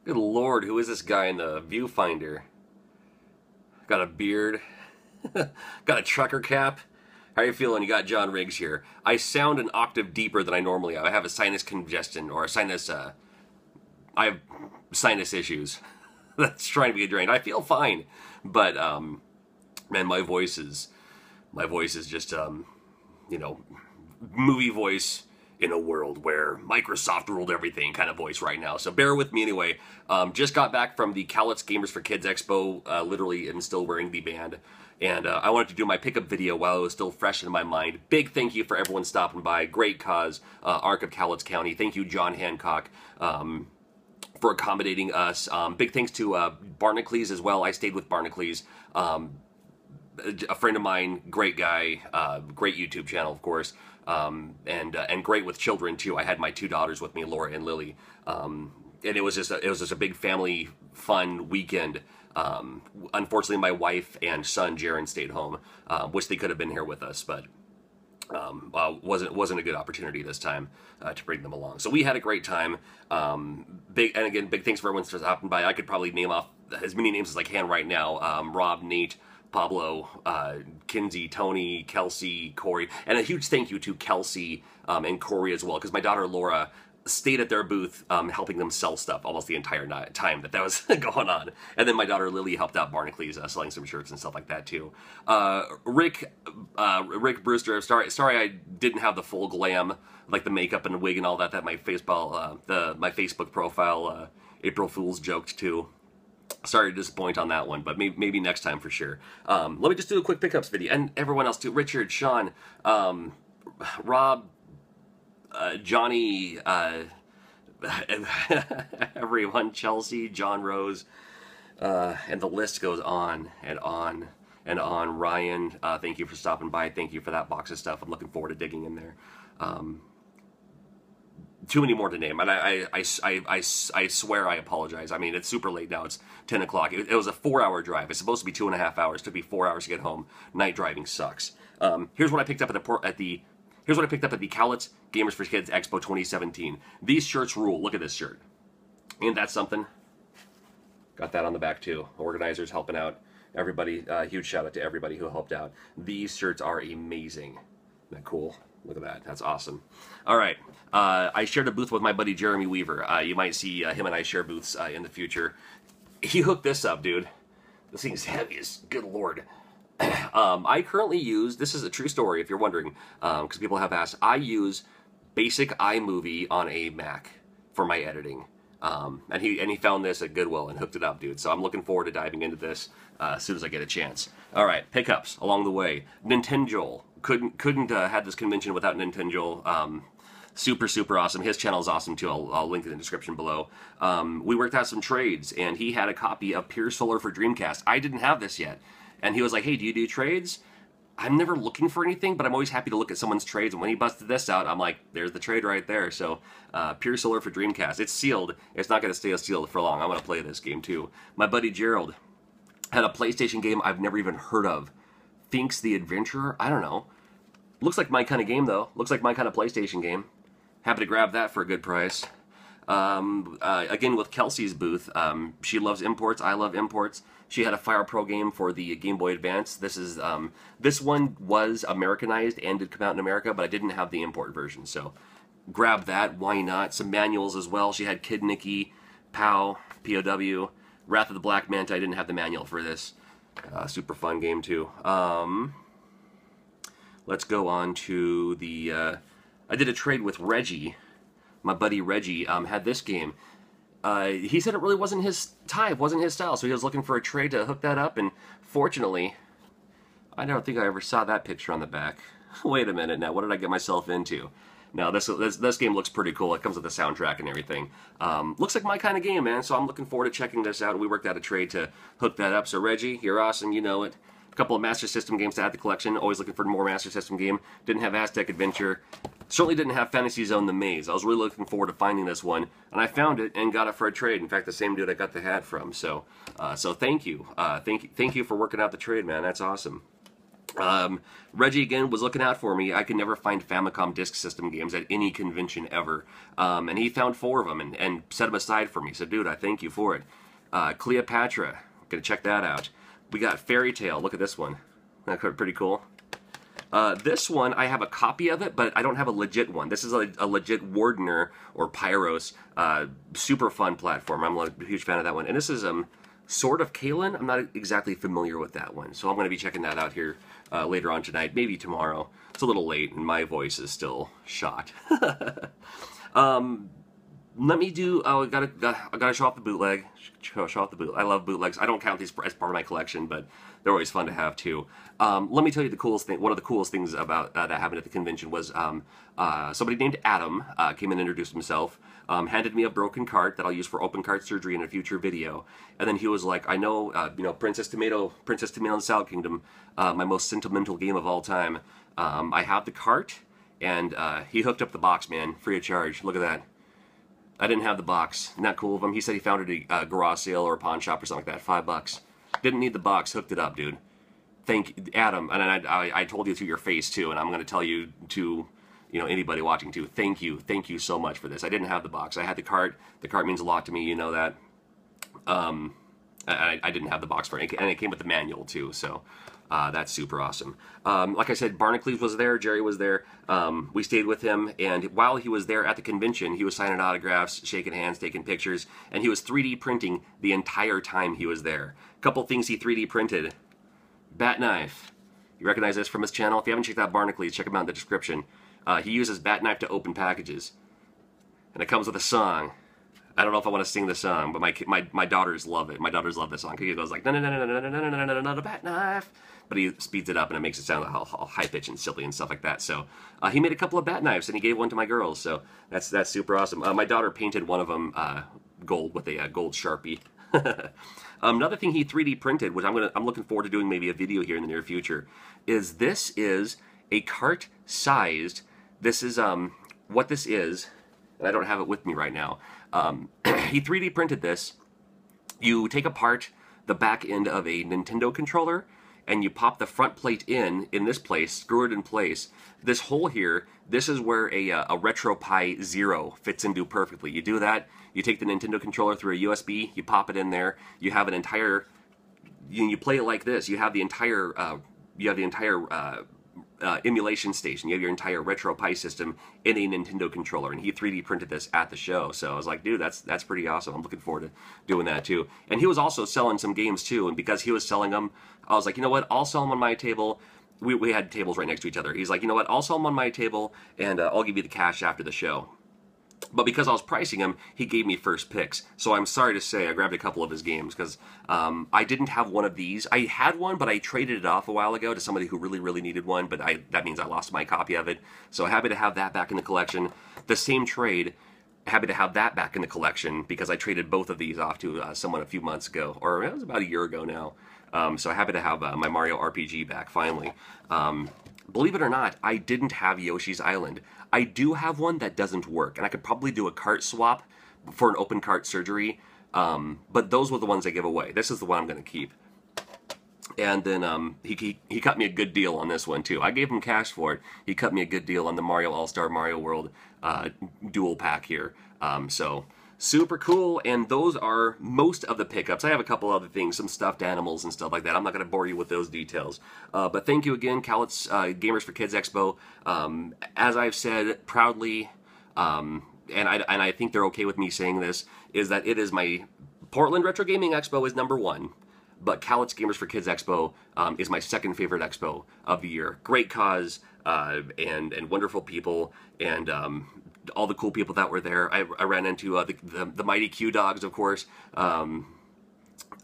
Good Lord, who is this guy in the viewfinder? Got a beard. Got a trucker cap. How you feeling? You got John Riggs here. I sound an octave deeper than I normally have. I have a sinus congestion, or a sinus, I have sinus issues. That's trying to be drained. I feel fine, but, man, my voice is just, you know, movie voice in a world where Microsoft ruled everything kind of voice right now. So bear with me anyway. Just got back from the Cowlitz Gamers for Kids Expo, literally, and still wearing the band. And I wanted to do my pickup video while it was still fresh in my mind. Big thank you for everyone stopping by. Great cause, Arc of Cowlitz County. Thank you, John Hancock, for accommodating us. Big thanks to Barnacles as well. I stayed with Barnacles. A friend of mine, great guy, great YouTube channel, of course, and great with children too. I had my two daughters with me, Laura and Lily, and it was just a big family fun weekend. Unfortunately, my wife and son Jaron stayed home. Wish they could have been here with us, but wasn't a good opportunity this time to bring them along. So we had a great time. Big thanks for everyone for stopping by. I could probably name off as many names as I can right now. Rob, Nate, Pablo, Kinsey, Tony, Kelsey, Corey, and a huge thank you to Kelsey and Corey as well, because my daughter Laura stayed at their booth helping them sell stuff almost the entire time that was going on. And then my daughter Lily helped out Barnacles selling some shirts and stuff like that too. Rick Brewster, sorry I didn't have the full glam, like the makeup and the wig and all that my my Facebook profile April Fool's joked too. Sorry to disappoint on that one, but maybe next time for sure. Let me just do a quick pickups video, and everyone else too. Richard, Sean, Rob, Johnny, everyone, Chelsea, Jon Rose, and the list goes on and on and on. Ryan, thank you for stopping by. Thank you for that box of stuff. I'm looking forward to digging in there. Too many more to name, and I swear I apologize. I mean, it's super late now. It's 10 o'clock. It was a 4-hour drive. It's supposed to be 2.5 hours. It took me 4 hours to get home. Night driving sucks. Here's what I picked up Here's what I picked up at the Cowlitz Gamers for Kids Expo 2017. These shirts rule. Look at this shirt. Ain't that something? Got that on the back too. Organizers helping out. Everybody, huge shout out to everybody who helped out. These shirts are amazing. Isn't that cool? Look at that. That's awesome. All right. I shared a booth with my buddy Jeremy Weaver. You might see him and I share booths in the future. He hooked this up, dude. This thing's heavy as good Lord. I currently use, this is a true story if you're wondering, because people have asked, I use basic iMovie on a Mac for my editing. And he found this at Goodwill and hooked it up, dude. So I'm looking forward to diving into this as soon as I get a chance. All right, pickups along the way. Nintendo couldn't have this convention without Nintendo. Super awesome. His channel is awesome too. I'll link in the description below. We worked out some trades, and he had a copy of Pure Solar for Dreamcast. I didn't have this yet, and he was like, "Hey, do you do trades?" I'm never looking for anything, but I'm always happy to look at someone's trades. And when he busted this out, I'm like, there's the trade right there. So, Pure Solar for Dreamcast. It's sealed. It's not going to stay sealed for long. I'm going to play this game too. My buddy Gerald had a PlayStation game I've never even heard of. Finks the Adventurer? I don't know. Looks like my kind of game, though. Looks like my kind of PlayStation game. Happy to grab that for a good price. Again, with Kelsey's booth, she loves imports. I love imports. She had a Fire Pro game for the Game Boy Advance. This one was Americanized and did come out in America, but I didn't have the import version, so grab that. Why not? Some manuals as well. She had Kid Nicky, POW, POW, Wrath of the Black Manta. I didn't have the manual for this. Super fun game too. Let's go on to the. I did a trade with Reggie. My buddy Reggie had this game. He said it really wasn't his type, wasn't his style, so he was looking for a trade to hook that up, and fortunately, I don't think I ever saw that picture on the back. Wait a minute now, what did I get myself into? Now, this game looks pretty cool. It comes with a soundtrack and everything. Looks like my kind of game, man, so I'm looking forward to checking this out. We worked out a trade to hook that up, so Reggie, you're awesome, you know it. A couple of Master System games to add to the collection. Always looking for more Master System game. Didn't have Aztec Adventure. Certainly didn't have Fantasy Zone The Maze. I was really looking forward to finding this one, and I found it and got it for a trade. In fact, the same dude I got the hat from. So thank you. Thank you for working out the trade, man. That's awesome. Reggie again was looking out for me. I could never find Famicom Disk System games at any convention ever, and he found 4 of them and set them aside for me. So, dude, I thank you for it. Cleopatra, gonna check that out. We got Fairy Tale. Look at this one. That's pretty cool. This one, I have a copy of it, but I don't have a legit one. This is a legit Wardener or Pyros, super fun platform. I'm a huge fan of that one. And this is Sword of Kalen. I'm not exactly familiar with that one, so I'm going to be checking that out here later on tonight, maybe tomorrow. It's a little late, and my voice is still shot. Let me do. Oh, I gotta show off the bootleg. Show off the bootleg. I love bootlegs. I don't count these as part of my collection, but they're always fun to have too. Let me tell you the coolest thing. One of the coolest things about that happened at the convention was somebody named Adam came and introduced himself. Handed me a broken cart that I'll use for open cart surgery in a future video, and then he was like, "I know, Princess Tomato and Salad Kingdom, my most sentimental game of all time. I have the cart," and he hooked up the box, man, free of charge. Look at that. I didn't have the box. Isn't that cool of him? He said he found it at a garage sale or a pawn shop or something like that. $5. Didn't need the box. Hooked it up, dude. Thank you, Adam. And I told you to your face too, and I'm going to tell you to anybody watching too. Thank you so much for this. I didn't have the box. I had the cart. The cart means a lot to me. You know that. I didn't have the box for it, and it came with the manual too. So. That's super awesome. Like I said, Barnacles was there, Jerry was there. We stayed with him, and while he was there at the convention, he was signing autographs, shaking hands, taking pictures, and he was 3D printing the entire time he was there. A couple things he 3D printed. Bat knife. You recognize this from his channel? If you haven't checked out Barnacles, check him out in the description. He uses bat knife to open packages. And it comes with a song. I don't know if I want to sing the song, but my daughters love it. My daughters love this song. He goes like, no, the bat knife. But he speeds it up and it makes it sound all high pitched and silly and stuff like that. So he made a couple of bat knives and he gave one to my girls. So that's super awesome. My daughter painted one of them gold with a gold Sharpie. Another thing he 3D printed, which I'm looking forward to doing maybe a video here in the near future, is this is a cart sized. This is what this is, and I don't have it with me right now. He 3D printed this. You take apart the back end of a Nintendo controller and you pop the front plate in this place, screw it in place. This hole here, this is where a RetroPie 0 fits into perfectly. You do that, you take the Nintendo controller through a USB, you pop it in there, you have an entire, you play it like this, you have the entire, emulation station. You have your entire RetroPie system in a Nintendo controller, and he 3D printed this at the show. So I was like, dude, that's pretty awesome. I'm looking forward to doing that too. And he was also selling some games too, and because he was selling them, I was like, you know what? I'll sell them on my table. We had tables right next to each other. He's like, you know what? I'll sell them on my table, and I'll give you the cash after the show. But because I was pricing him, he gave me first picks. So I'm sorry to say I grabbed a couple of his games because I didn't have one of these. I had one, but I traded it off a while ago to somebody who really, really needed one. But that means I lost my copy of it. So happy to have that back in the collection. The same trade, happy to have that back in the collection because I traded both of these off to someone a few months ago. Or it was about a year ago now. So happy to have my Mario RPG back finally. Believe it or not, I didn't have Yoshi's Island. I do have one that doesn't work, and I could probably do a cart swap for an open cart surgery, but those were the ones I give away. This is the one I'm going to keep. And then he cut me a good deal on this one, too. I gave him cash for it. He cut me a good deal on the Mario All-Star Mario World dual pack here. So super cool, and those are most of the pickups. I have a couple other things, some stuffed animals and stuff like that. I'm not going to bore you with those details. But thank you again, Cowlitz Gamers for Kids Expo. As I've said proudly, and I think they're okay with me saying this, is that it is my Portland Retro Gaming Expo is #1. But Cowlitz Gamers for Kids Expo is my second favorite expo of the year. Great cause and wonderful people and all the cool people that were there. I ran into the mighty Q Dogs, of course,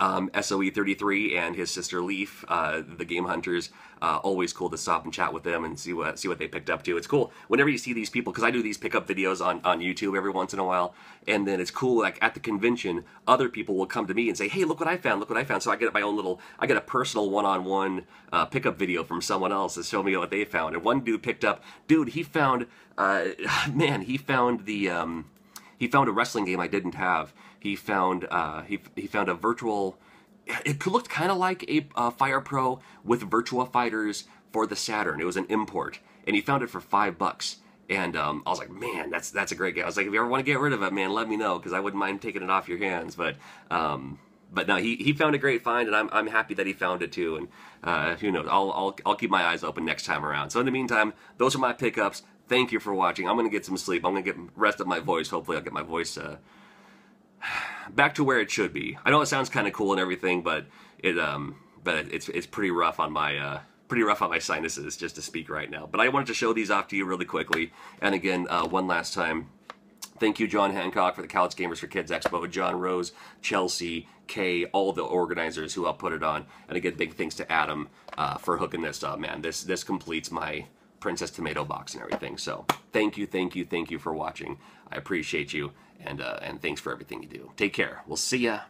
SOE33 and his sister Leaf, the Game Hunters. Always cool to stop and chat with them and see what they picked up to. It's cool whenever you see these people, because I do these pickup videos on YouTube every once in a while, and then it's cool, like at the convention, other people will come to me and say, hey, look what I found, look what I found. So I get my own little, I get a personal one-on-one pickup video from someone else to show me what they found. And one dude picked up, he found, man, he found a wrestling game I didn't have. He found he found a virtual. It looked kind of like a Fire Pro with Virtua Fighters for the Saturn. It was an import, and he found it for $5. And I was like, man, that's a great game. I was like, if you ever want to get rid of it, man, let me know, because I wouldn't mind taking it off your hands. But no, he found a great find, and I'm happy that he found it too. And who knows? I'll keep my eyes open next time around. So in the meantime, those are my pickups. Thank you for watching. I'm gonna get some sleep. I'm gonna get rest of my voice. Hopefully, I'll get my voice back to where it should be. I know it sounds kind of cool and everything, but it's pretty rough on my sinuses just to speak right now. But I wanted to show these off to you really quickly. And again, one last time, thank you, John Hancock, for the Cowlitz Gamers for Kids Expo, Jon Rose, Chelsea, Kay, all the organizers who helped put it on. And again, big thanks to Adam for hooking this up, man. This completes my Princess Tomato box and everything. So thank you for watching. I appreciate you, and thanks for everything you do. Take care. We'll see ya.